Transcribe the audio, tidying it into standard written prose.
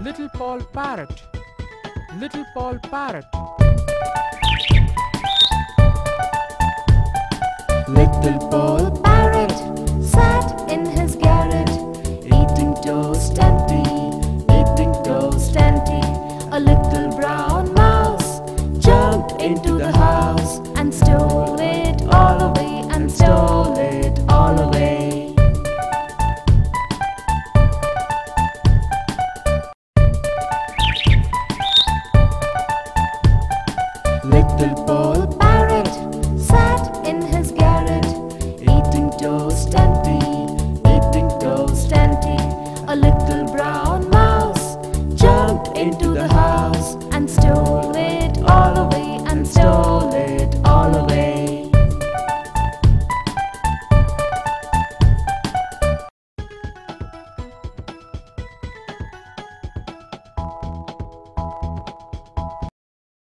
Little Paul Parrot. Little Paul Parrot. Little Paul Parrot sat in his garret, eating toast and